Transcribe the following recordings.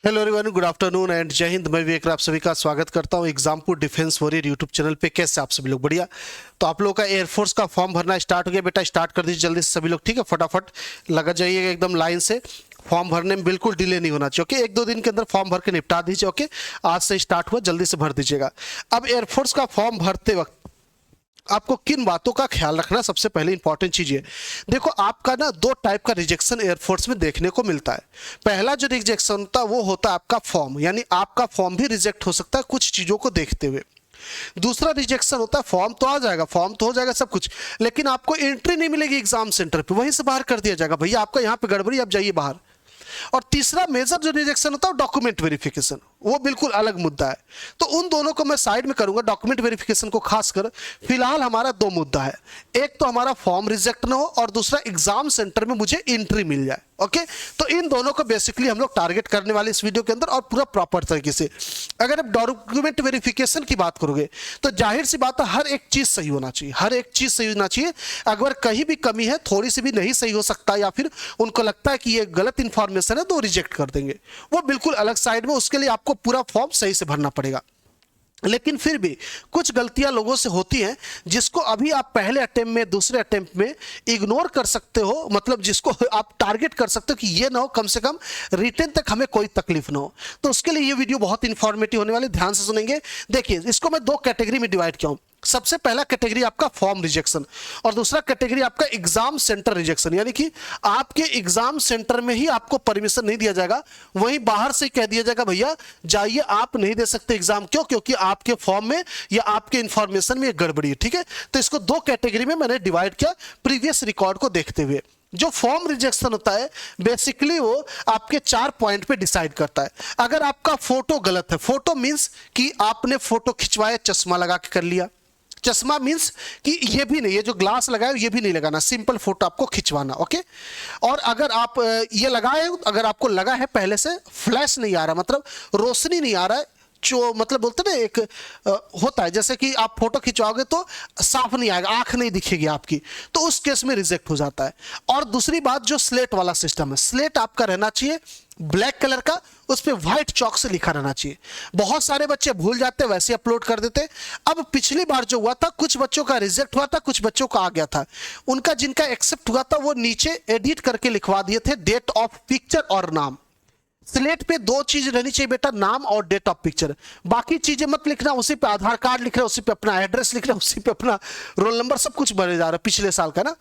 Hello everyone, good afternoon and जय हिंद। मैं विवेक, आप सभी का स्वागत करता हूं Exampur defence warrior YouTube channel पे। कैसे आप सभी लोग? बढ़िया। तो आप लोगों का एयरफोर्स का फॉर्म भरना स्टार्ट हो गया बेटा। स्टार्ट कर दीजिए जल्दी से सभी लोग, ठीक है? फटाफट लगा जाइएगा एकदम लाइन से। फॉर्म भरने में बिल्कुल डिले नहीं होना चाहिए, ओके? एक दो दिन के अंदर फॉर्म भर के निपटा दीजिए, ओके? आज से स्टार्ट हुआ, जल्दी से भर दीजिएगा। अब एयरफोर्स का फॉर्म भरते वक्त आपको किन बातों का ख्याल रखना, सबसे पहले इंपॉर्टेंट चीज है। देखो, आपका ना दो टाइप का रिजेक्शन एयरफोर्स में देखने को मिलता है। पहला जो रिजेक्शन होता है वो होता है आपका फॉर्म, यानी आपका फॉर्म भी रिजेक्ट हो सकता है कुछ चीजों को देखते हुए। दूसरा रिजेक्शन होता है फॉर्म तो आ जाएगा, फॉर्म तो हो जाएगा सब कुछ, लेकिन आपको एंट्री नहीं मिलेगी एग्जाम सेंटर पे, वहीं से बाहर कर दिया जाएगा, भैया आपका यहाँ पे गड़बड़ी, आप जाइए बाहर। और तीसरा मेजर जो रिजेक्शन होता है डॉक्यूमेंट वेरिफिकेशन, वो बिल्कुल अलग मुद्दा है। तो उन दोनों को मैं साइड में करूंगा, डॉक्यूमेंट वेरिफिकेशन को खासकर। फिलहाल हमारा दो मुद्दा है, एक तो हमारा फॉर्म रिजेक्ट ना हो और दूसरा एग्जाम सेंटर में मुझे एंट्री मिल जाए, ओके? तो इन दोनों को बेसिकली हम लोग टारगेट करने वाले इस वीडियो के अंदर, और पूरा प्रॉपर तरीके से। अगर आप डॉक्यूमेंट वेरिफिकेशन की बात करोगे तो जाहिर सी बात है हर एक चीज सही होना चाहिए, हर एक चीज सही होना चाहिए। अगर कहीं भी कमी है, थोड़ी सी भी नहीं सही हो सकता, या फिर उनको लगता है कि ये गलत इंफॉर्मेशन है, तो रिजेक्ट कर देंगे, वो बिल्कुल अलग साइड में। उसके लिए आपको पूरा फॉर्म सही से भरना पड़ेगा। लेकिन फिर भी कुछ गलतियां लोगों से होती हैं, जिसको अभी आप पहले अटेम्प्ट में, दूसरे अटेम्प्ट में इग्नोर कर सकते हो, मतलब जिसको आप टारगेट कर सकते हो कि ये ना हो, कम से कम रिटर्न तक हमें कोई तकलीफ ना हो। तो उसके लिए ये वीडियो बहुत इंफॉर्मेटिव होने वाली, ध्यान से सुनेंगे। देखिए, इसको मैं दो कैटेगरी में डिवाइड किया हूं। सबसे पहला कैटेगरी आपका फॉर्म रिजेक्शन, और दूसरा कैटेगरी आपका एग्जाम सेंटर रिजेक्शन, यानी कि आपके एग्जाम सेंटर में ही आपको परमिशन नहीं दिया जाएगा, वहीं बाहर से कह दिया जाएगा भैया जाइए, आप नहीं दे सकते एग्जाम। क्यों? क्योंकि आपके फॉर्म में या आपके इंफॉर्मेशन में गड़बड़ी है, ठीक है? तो इसको दो कैटेगरी में मैंने डिवाइड किया प्रीवियस रिकॉर्ड को देखते हुए। जो फॉर्म रिजेक्शन होता है बेसिकली वो आपके 4 पॉइंट पे डिसाइड करता है। अगर आपका फोटो गलत है, फोटो मींस कि आपने फोटो खिंचवाया, चश्मा लगा के कर लिया। चश्मा मींस कि ये भी नहीं, ये जो ग्लास लगाए ये भी नहीं लगाना, सिंपल फोटो आपको खिंचवाना, ओके? और अगर आप ये लगाए, अगर आपको लगा है पहले से फ्लैश नहीं आ रहा, मतलब रोशनी नहीं आ रहा है, जो मतलब बोलते ना एक होता है, जैसे कि आप फोटो खिंचवाओगे तो साफ नहीं आएगा, आंख नहीं दिखेगी आपकी, तो उस केस में रिजेक्ट हो जाता है। और दूसरी बात, जो स्लेट वाला सिस्टम है, स्लेट आपका रहना चाहिए ब्लैक कलर का, उस पर व्हाइट चौक से लिखा रहना चाहिए। बहुत सारे बच्चे भूल जाते, वैसे अपलोड कर देते। अब पिछली बार जो हुआ था, कुछ बच्चों का रिजेक्ट हुआ था, कुछ बच्चों का आ गया था। उनका जिनका एक्सेप्ट हुआ था वो नीचे एडिट करके लिखवा दिए थे डेट ऑफ पिक्चर और नाम। स्लेट पे दो चीज रहनी चाहिए बेटा, नाम और डेट ऑफ पिक्चर। बाकी चीजें मत लिखना, उसी पे आधार कार्ड लिख रहे, उसी पे अपना एड्रेस लिख रहे, उसी पे अपना रोल नंबर, सब कुछ भरे जा रहा है पिछले साल का ना,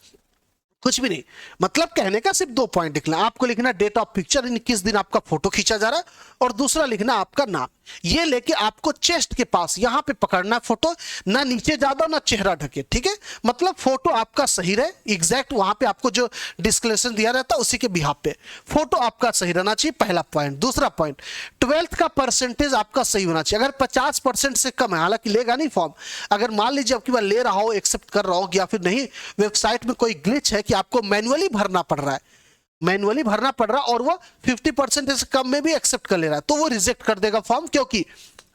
कुछ भी नहीं। मतलब कहने का सिर्फ 2 पॉइंट लिखना, आपको लिखना डेट ऑफ पिक्चर, किस दिन आपका फोटो खींचा जा रहा है, और दूसरा लिखना आपका नाम। ये लेके आपको चेस्ट के पास यहां पे पकड़ना है फोटो, ना नीचे ज्यादा ना चेहरा ढके, ठीक है? मतलब फोटो आपका सही रहे, एग्जैक्ट वहां पे आपको जो डिस्क्लेरेशन दिया रहता है उसी के बिहाफ पे फोटो आपका सही रहना चाहिए, पहला पॉइंट। दूसरा पॉइंट, 12th का परसेंटेज आपका सही होना चाहिए। अगर 50% से कम है, हालांकि लेगा नहीं फॉर्म, अगर मान लीजिए आपकी बार ले रहा हो, एक्सेप्ट कर रहा हो, या फिर नहीं वेबसाइट में कोई ग्लिच है कि आपको मैनुअली भरना पड़ रहा है, मैनुअली भरना पड़ रहा और वो 50% से कम में भी एक्सेप्ट कर ले रहा है, तो वो रिजेक्ट कर देगा फॉर्म। क्योंकि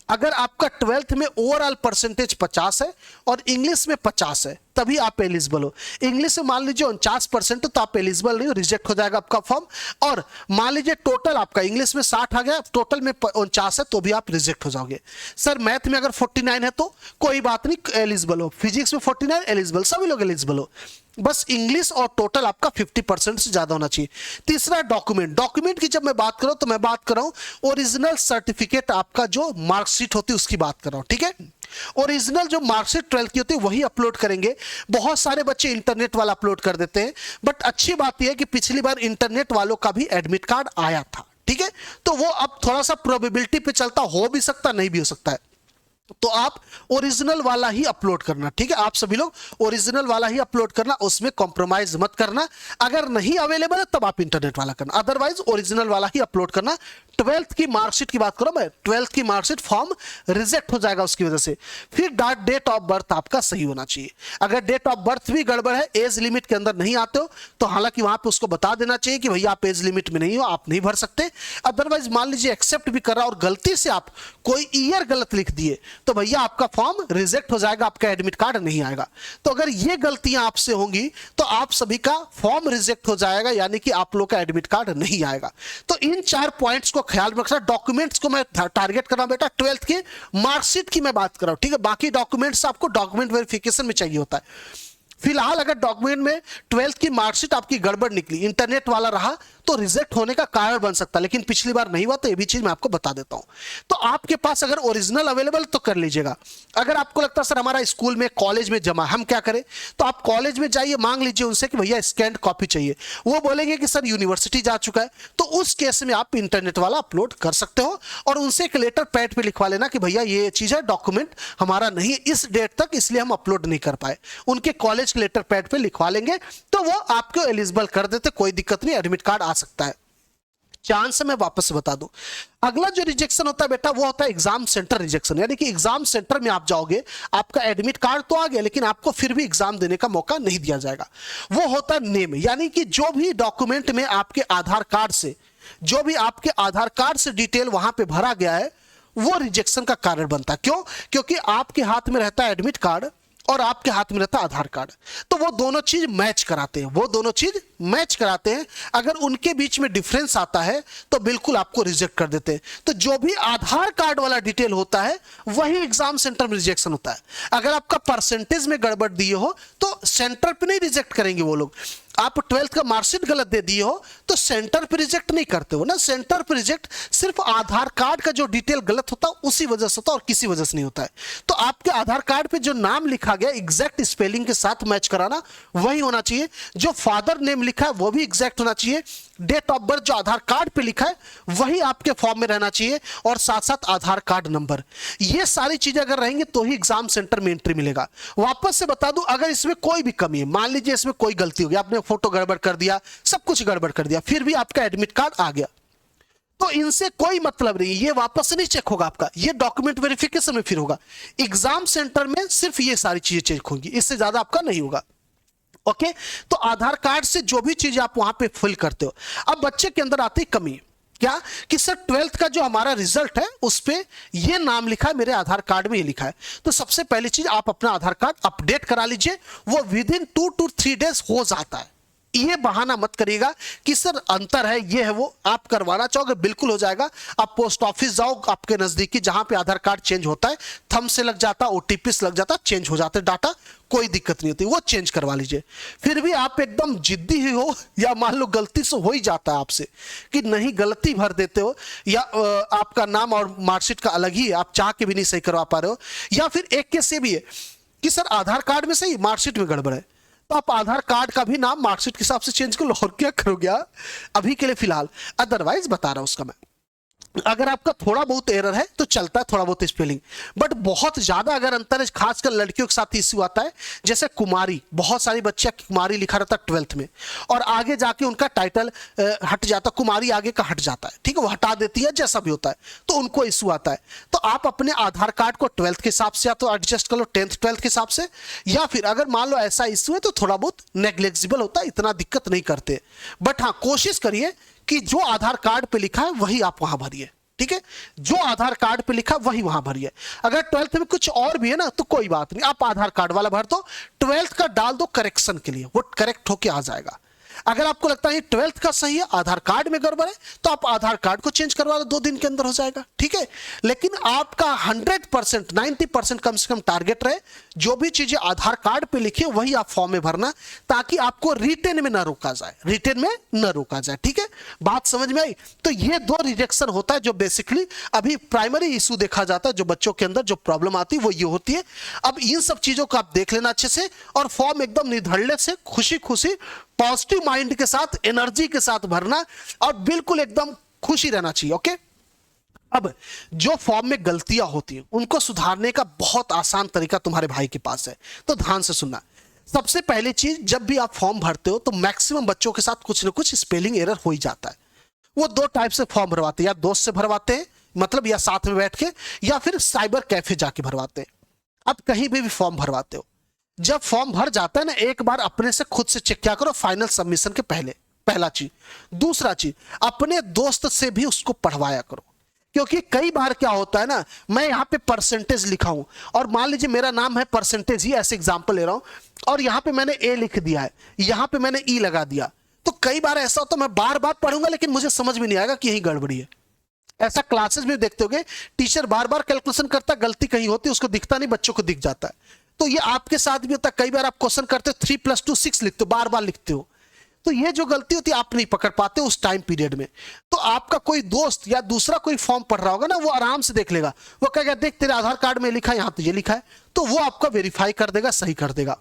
अगर आपका 12th में ओवरऑल परसेंटेज 50 है और इंग्लिश में 50 है, तभी आप एलिजिबल हो। इंग्लिश में मान लीजिए 49% तो आप एलिजिबल नहीं हो, रिजेक्ट हो जाएगा आपका फॉर्म। और मान लीजिए टोटल आपका इंग्लिश में 60 आ गया, टोटल में 49 है, तो भी आप रिजेक्ट हो जाओगे। सर मैथ में अगर 49 है तो कोई बात नहीं, एलिजिबल हो। फिजिक्स में 49 एलिजिबल, सभी लोग एलिजिबल हो, बस इंग्लिश और टोटल आपका 50% से ज्यादा होना चाहिए। तीसरा डॉक्यूमेंट, डॉक्यूमेंट की जब मैं बात कर रहा हूं तो मैं बात कर रहा हूं ओरिजिनल सर्टिफिकेट, आपका जो मार्कशीट होती है उसकी बात कर रहा हूं, ठीक है? ओरिजिनल जो मार्कशीट 12th की होती है वही अपलोड करेंगे। बहुत सारे बच्चे इंटरनेट वाला अपलोड कर देते हैं, बट अच्छी बात यह है कि पिछली बार इंटरनेट वालों का भी एडमिट कार्ड आया था, ठीक है? तो वो अब थोड़ा सा प्रोबेबिलिटी पे चलता, हो भी सकता नहीं भी हो सकता है, तो आप ओरिजिनल वाला ही अपलोड करना, ठीक है? आप सभी लोग ओरिजिनल वाला ही अपलोड करना, उसमें कॉम्प्रोमाइज मत करना। अगर नहीं अवेलेबल है तब आप इंटरनेट वाला करना, अदरवाइज ओरिजिनल वाला ही अपलोड करना। 12th की मार्कशीट की बात करो मैं, 12th की मार्कशीट फॉर्म रिजेक्ट हो जाएगा उसकी वजह से। फिर डेट ऑफ बर्थ आपका सही होना चाहिए। अगर डेट ऑफ बर्थ भी गड़बड़ है, एज लिमिट के अंदर नहीं आते हो, तो हालांकि वहां पे उसको बता देना चाहिए कि भैया आप एज लिमिट में नहीं हो, आप नहीं भर सकते। अदरवाइज मान लीजिए एक्सेप्ट भी कर रहा और गलती से आप कोई ईयर गलत लिख दिए, तो भैया आपका फॉर्म रिजेक्ट हो जाएगा, आपका एडमिट कार्ड नहीं आएगा। तो अगर ये गलतियां आपसे होंगी तो आप सभी का फॉर्म रिजेक्ट हो जाएगा, यानी कि आप लोग का एडमिट कार्ड नहीं आएगा। तो इन 4 पॉइंट्स को ख्याल में रखना। डॉक्यूमेंट्स को मैं टारगेट कर रहा हूं बेटा, 12th की मार्कशीट की मैं बात कर रहा हूं, ठीक है। बाकी डॉक्यूमेंट्स आपको डॉक्यूमेंट वेरिफिकेशन में चाहिए होता है। फिलहाल अगर डॉक्यूमेंट में 12th की मार्कशीट आपकी गड़बड़ निकली, इंटरनेट वाला रहा, तो रिजेक्ट होने का कारण बन सकता है, लेकिन पिछली बार नहीं हुआ, तो ये भी चीज मैं आपको बता देता हूं। तो आपके पास अगर ओरिजिनल अवेलेबल तो कर लीजिएगा। अगर आपको लगता है सर हमारा स्कूल में कॉलेज में जमा, हम क्या करें, तो आप कॉलेज में जाइए, मांग लीजिए उनसे कि भैया स्कैन कॉपी चाहिए। वो बोलेंगे कि सर यूनिवर्सिटी जा चुका है, तो उस केस में आप इंटरनेट वाला अपलोड कर सकते हो और उनसे एक लेटर पैड पे लिखवा लेना कि भैया ये चीज है, डॉक्यूमेंट हमारा नहीं है इस डेट तक, इसलिए हम अपलोड नहीं कर पाए। उनके कॉलेज के लेटर पैड पे लिखवा लेंगे तो वो आपको एलिजिबल कर देते, कोई दिक्कत नहीं, एडमिट कार्ड आ सकता है। चांस मैं वापस बता दूं, अगला जो रिजेक्शन होता है बेटा वो होता है एग्जाम सेंटर रिजेक्शन, यानी कि एग्जाम सेंटर में आप जाओगे, आपका एडमिट कार्ड तो आ गया लेकिन आपको फिर भी एग्जाम देने का मौका नहीं दिया जाएगा। वो होता है नेम, यानी कि जो भी डॉक्यूमेंट में आपके आधार कार्ड से, जो भी आपके आधार कार्ड से डिटेल वहां पे भरा गया है, वो रिजेक्शन का कारण बनता है। क्यों? क्योंकि आपके हाथ में रहता है एडमिट कार्ड और आपके हाथ में रहता है आधार कार्ड, तो वो दोनों चीज मैच कराते हैं, वो दोनों चीज मैच कराते हैं। अगर उनके बीच में डिफरेंस आता है तो बिल्कुल आपको रिजेक्ट कर देते हैं। तो जो भी आधार कार्ड वाला डिटेल होता है वही एग्जाम सेंटर में रिजेक्शन होता है। अगर आपका परसेंटेज में गड़बड़ दिए हो तो सेंटर पे नहीं रिजेक्ट करेंगे वो लोग। आप 12th का मार्कशीट गलत दे दिए हो तो सेंटर पे रिजेक्ट नहीं करते हो ना, सेंटर पे रिजेक्ट सिर्फ आधार कार्ड का जो डिटेल गलत होता है उसी वजह से होता है और किसी वजह से नहीं होता है। तो आपके आधार कार्ड पे जो नाम लिखा गया एग्जैक्ट स्पेलिंग के साथ मैच कराना, वही होना चाहिए। जो फादर नेम लिखा है वो भी एग्जैक्ट होना चाहिए। डेट ऑफ बर्थ जो आधार कार्ड पे लिखा है वही आपके फॉर्म में रहना चाहिए और साथ साथ आधार कार्ड नंबर। ये सारी चीजें अगर रहेंगी तो ही एग्जाम सेंटर में एंट्री मिलेगा। वापस से बता दूं, अगर इसमें कोई भी कमी है, मान लीजिए इसमें कोई गलती हो गई, आपने फोटो गड़बड़ कर दिया, सब कुछ गड़बड़ कर दिया, फिर भी आपका एडमिट कार्ड आ गया, तो इनसे कोई मतलब नहीं, ये वापस से नहीं चेक होगा आपका, ये डॉक्यूमेंट वेरिफिकेशन में फिर होगा। एग्जाम सेंटर में सिर्फ ये सारी चीजें चेक होंगी, इससे ज्यादा आपका नहीं होगा। ओके, तो आधार कार्ड से जो भी चीज आप वहां पे फिल करते हो। अब बच्चे के अंदर आती कमी क्या कि सर 12th का जो हमारा रिजल्ट है उस पे ये नाम लिखा है, मेरे आधार कार्ड में ये लिखा है। तो सबसे पहली चीज आप अपना आधार कार्ड अपडेट करा लीजिए, वो विद इन 2 to 3 डेज हो जाता है। ये बहाना मत करिएगा कि सर अंतर है, ये है वो, आप करवाना चाहोगे बिल्कुल हो जाएगा। आप पोस्ट ऑफिस जाओ आपके नजदीकी, जहां पे आधार कार्ड चेंज होता है, थंब से लग जाता, ओटीपी से लग जाता, चेंज हो जाते डाटा, कोई दिक्कत नहीं होती, वो चेंज करवा लीजिए। फिर भी आप एकदम जिद्दी ही हो या मान लो गलती से हो ही जाता है आपसे कि नहीं, गलती भर देते हो या आपका नाम और मार्कशीट का अलग ही है, आप चाह के भी नहीं सही करवा पा रहे हो, या फिर एक केस ये भी है कि सर आधार कार्ड में सही मार्कशीट में गड़बड़ है, तो आप आधार कार्ड का भी नाम मार्कशीट के हिसाब से चेंज कर लो, और क्या करोगे अभी के लिए फिलहाल। अदरवाइज बता रहा हूं उसका मैं, अगर आपका थोड़ा बहुत एरर है तो चलता है, थोड़ा बहुत स्पेलिंग, बट बहुत ज्यादा अगर अंतर है, खासकर लड़कियों के साथ इश्यू आता है। जैसे कुमारी, बहुत सारी बच्चियां कुमारी लिखा रहता है 12th में और आगे जाके उनका टाइटल हट जाता, कुमारी आगे का हट जाता है, ठीक है, वो हटा देती है, जैसा भी होता है, तो उनको इश्यू आता है। तो आप अपने आधार कार्ड को 12th के हिसाब से या तो एडजस्ट कर लो 10th 12th के हिसाब से, या फिर अगर मान लो ऐसा इश्यू है तो थोड़ा बहुत नेग्लेक्सिबल होता है, इतना दिक्कत नहीं करते। बट हाँ, कोशिश करिए कि जो आधार कार्ड पे लिखा है वही आप वहां भरिए, ठीक है, जो आधार कार्ड पे लिखा वही वहां भरिए। अगर 12th में कुछ और भी है ना तो कोई बात नहीं, आप आधार कार्ड वाला भर दो, 12th का डाल दो करेक्शन के लिए, वो करेक्ट होके आ जाएगा। अगर आपको लगता है 12th का सही है, आधार कार्ड में गड़बड़ है, तो आप आधार कार्ड को चेंज करवा लो, 2 दिन के अंदर हो जाएगा, ठीक है। लेकिन आपका 100% 90% कम से कम टारगेट रहे, जो भी चीजें आधार कार्ड पे लिखी है वही आप फॉर्म में भरना, ताकि आपको रिटेन में ना रोका जाए, रिटेन में न रोका जाए, ठीक है। बात समझ में आई? तो ये 2 रिजेक्शन होता है जो बेसिकली अभी प्राइमरी इशू देखा जाता है, जो बच्चों के अंदर जो प्रॉब्लम आती है वो ये होती है। अब इन सब चीजों को आप देख लेना अच्छे से, और फॉर्म एकदम निधड़ने से खुशी खुशी पॉजिटिव माइंड के साथ, एनर्जी के साथ भरना, और बिल्कुल एकदम खुशी रहना चाहिए। ओके, अब जो फॉर्म में गलतियां होती हैं उनको सुधारने का बहुत आसान तरीका तुम्हारे भाई के पास है, तो ध्यान से सुनना। सबसे पहली चीज, जब भी आप फॉर्म भरते हो तो मैक्सिमम बच्चों के साथ कुछ ना कुछ स्पेलिंग एरर हो ही जाता है। वो 2 टाइप से फॉर्म भरवाते हैं, या दोस्त से भरवाते हैं, मतलब या साथ में बैठ के, या फिर साइबर कैफे जाके भरवाते हैं। अब कहीं भी फॉर्म भरवाते हो, जब फॉर्म भर जाता है ना, एक बार अपने से खुद से चेक क्या करो फाइनल सबमिशन के पहले, पहला चीज। दूसरा चीज, अपने दोस्त से भी उसको पढ़वाया करो क्योंकि कई बार क्या होता है ना, मैं यहां पे परसेंटेज लिखा हूं और मान लीजिए मेरा नाम है परसेंटेज ही, ऐसे एग्जांपल ले रहा हूं, और यहां पे मैंने ए लिख दिया है, यहां पे मैंने ई लगा दिया, तो कई बार ऐसा होता है मैं बार बार पढ़ूंगा लेकिन मुझे समझ में नहीं आएगा कि यही गड़बड़ी है। ऐसा क्लासेस में देखते होगे, टीचर बार बार कैलकुलेशन करता, गलती कहीं होती है, उसको दिखता नहीं, बच्चों को दिख जाता है। तो ये आपके साथ भी होता है, कई बार आप क्वेश्चन करते हो 3 + 2 6 लिखते हो, बार बार लिखते हो, तो ये जो गलती होती है आप नहीं पकड़ पाते उस टाइम पीरियड में। तो आपका कोई दोस्त या दूसरा कोई फॉर्म पढ़ रहा होगा ना, वो आराम से देख लेगा, वो कहेगा देख तेरे आधार कार्ड में लिखा है, यहां तो ये लिखा है, तो वो आपका वेरीफाई कर देगा, सही कर देगा।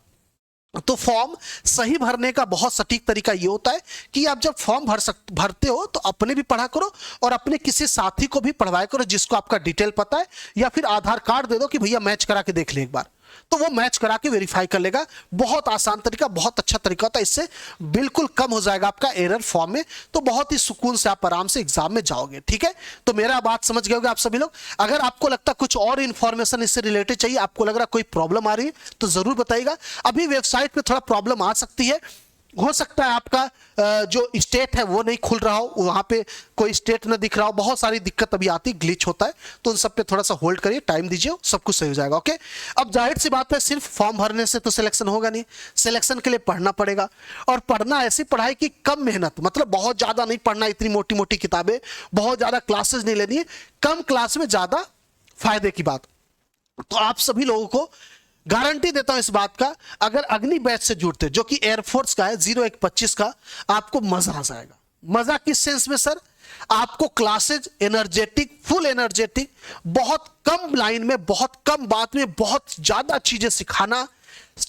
तो फॉर्म सही भरने का बहुत सटीक तरीका ये होता है कि आप जब फॉर्म भरते हो तो अपने भी पढ़ा करो और अपने किसी साथी को भी पढ़वाया करो जिसको आपका डिटेल पता है, या फिर आधार कार्ड दे दो कि भैया मैच करा के देख ले एक बार, तो वो मैच करा के वेरीफाई कर लेगा। बहुत आसान तरीका, बहुत अच्छा तरीका होता है, इससे बिल्कुल कम हो जाएगा आपका एरर फॉर्म में, तो बहुत ही सुकून से आप आराम से एग्जाम में जाओगे। ठीक है, तो मेरा बात समझ गए होंगे आप सभी लोग। अगर आपको लगता है कुछ और इंफॉर्मेशन इससे रिलेटेड चाहिए, आपको लग रहा कोई प्रॉब्लम आ रही है, तो जरूर बताइएगा। अभी वेबसाइट पे थोड़ा प्रॉब्लम आ सकती है, हो सकता है आपका जो स्टेट है वो नहीं खुल रहा हो, वहां पे कोई स्टेट ना दिख रहा हो, बहुत सारी दिक्कत अभी आती है, ग्लिच होता है, तो उन सब पे थोड़ा सा होल्ड करिए, टाइम दीजिए, सब कुछ सही हो जाएगा। ओके, अब जाहिर सी बात है सिर्फ फॉर्म भरने से तो सिलेक्शन होगा नहीं, सिलेक्शन के लिए पढ़ना पड़ेगा, और पढ़ना ऐसी पढ़ाई की कम मेहनत, मतलब बहुत ज्यादा नहीं पढ़ना, इतनी मोटी मोटी किताबें, बहुत ज्यादा क्लासेस नहीं लेनी है, कम क्लास में ज्यादा फायदे की बात। तो आप सभी लोगों को गारंटी देता हूं इस बात का, अगर अग्नि बैच से जुड़ते जो कि एयरफोर्स का है 0125 का, आपको मजा आ जाएगा। मजा किस सेंस में सर? आपको क्लासेज एनर्जेटिक, फुल एनर्जेटिक, बहुत कम लाइन में, बहुत कम बात में बहुत ज्यादा चीजें सिखाना,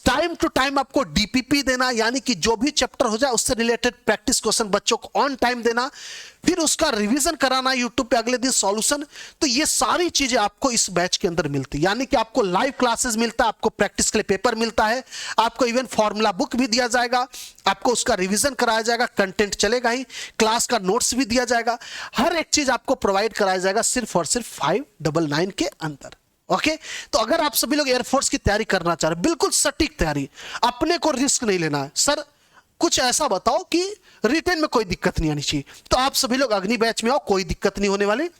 टाइम टू टाइम आपको डीपीपी देना, यानी कि जो भी चैप्टर हो जाए उससे रिलेटेड प्रैक्टिस क्वेश्चन बच्चों को ऑन टाइम देना, फिर उसका रिवीजन कराना यूट्यूब पे अगले दिन सॉल्यूशन। तो ये सारी चीजें आपको इस बैच के अंदर मिलती है, यानी कि आपको लाइव क्लासेस मिलता है, आपको प्रैक्टिस के लिए पेपर मिलता है, आपको इवन फॉर्मूला बुक भी दिया जाएगा, आपको उसका रिवीजन कराया जाएगा, कंटेंट चलेगा ही, क्लास का नोट्स भी दिया जाएगा, हर एक चीज आपको प्रोवाइड कराया जाएगा सिर्फ और सिर्फ 599 के अंदर। ओके, तो अगर आप सभी लोग एयरफोर्स की तैयारी करना चाह रहे, बिल्कुल सटीक तैयारी, अपने को रिस्क नहीं लेना है, सर कुछ ऐसा बताओ कि रिटेन में कोई दिक्कत नहीं आनी चाहिए, तो आप सभी लोग अग्नि बैच में आओ, कोई दिक्कत नहीं होने वाली।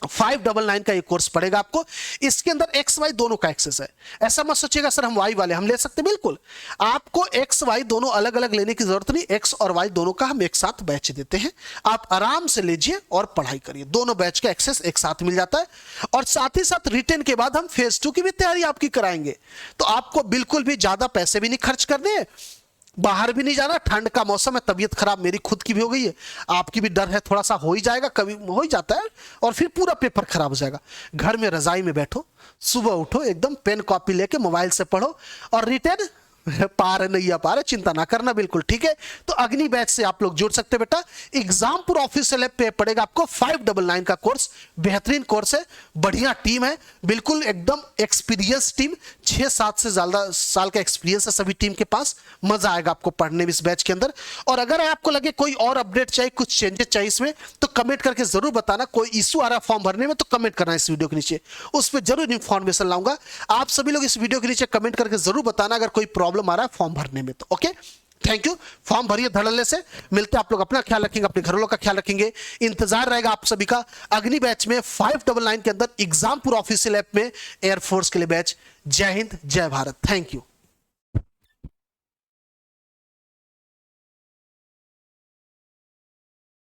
599 का ये कोर्स पड़ेगा आपको, इसके अंदर एक्स वाई दोनों का एक्सेस है। ऐसा मत सोचिएगा सर हम वाई वाले हम ले सकते, बिल्कुल आपको एक्स वाई दोनों अलग अलग लेने की जरूरत नहीं, एक्स और वाई दोनों का हम एक साथ बैच देते हैं, आप आराम से लीजिए और पढ़ाई करिए, दोनों बैच का एक्सेस एक साथ मिल जाता है। और साथ ही साथ रिटेन के बाद हम फेज 2 की भी तैयारी आपकी कराएंगे, तो आपको बिल्कुल भी ज्यादा पैसे भी नहीं खर्च करने हैं, बाहर भी नहीं जाना, ठंड का मौसम है, तबीयत खराब मेरी खुद की भी हो गई है, आपकी भी डर है, थोड़ा सा हो ही जाएगा, कभी हो ही जाता है, और फिर पूरा पेपर खराब हो जाएगा। घर में रजाई में बैठो, सुबह उठो, एकदम पेन कॉपी लेके मोबाइल से पढ़ो, और रिटेन पार नहीं आ पा रहे, चिंता ना करना, बिल्कुल ठीक है। तो अग्नि बैच से आप लोग जुड़ सकते हैं बेटा, एग्जामपुर ऑफिशियल ऐप पे पड़ेगा आपको 599 का कोर्स, बेहतरीन कोर्स है, बढ़िया टीम है, बिल्कुल एकदम एक्सपीरियंस टीम, 6-7 से ज्यादा साल का एक्सपीरियंस है सभी टीम के पास, मजा आएगा आपको पढ़ने में इस बैच के अंदर। और अगर आपको लगे कोई और अपडेट चाहिए, कुछ चेंजेस चाहिए इसमें, तो कमेंट करके जरूर बताना, कोई इशू आ रहा है फॉर्म भरने में तो कमेंट करना इस वीडियो के नीचे, उस पर जरूर इंफॉर्मेशन लाऊंगा। आप सभी लोग इस वीडियो के नीचे कमेंट करके जरूर बताना अगर कोई प्रॉब्लम आ रहा है फॉर्म भरने में तो। ओके, थैंक यू, फॉर्म भरिए धड़ल्ले से, मिलते हैं, आप लोग अपना ख्याल रखेंगे, अपने घर वालों का ख्याल रखेंगे, इंतजार रहेगा आप सभी का अग्नि बैच में 599 के अंदर, एग्जामपुर ऑफिशियल ऐप में एयरफोर्स के लिए बैच। जय हिंद, जय भारत, थैंक यू।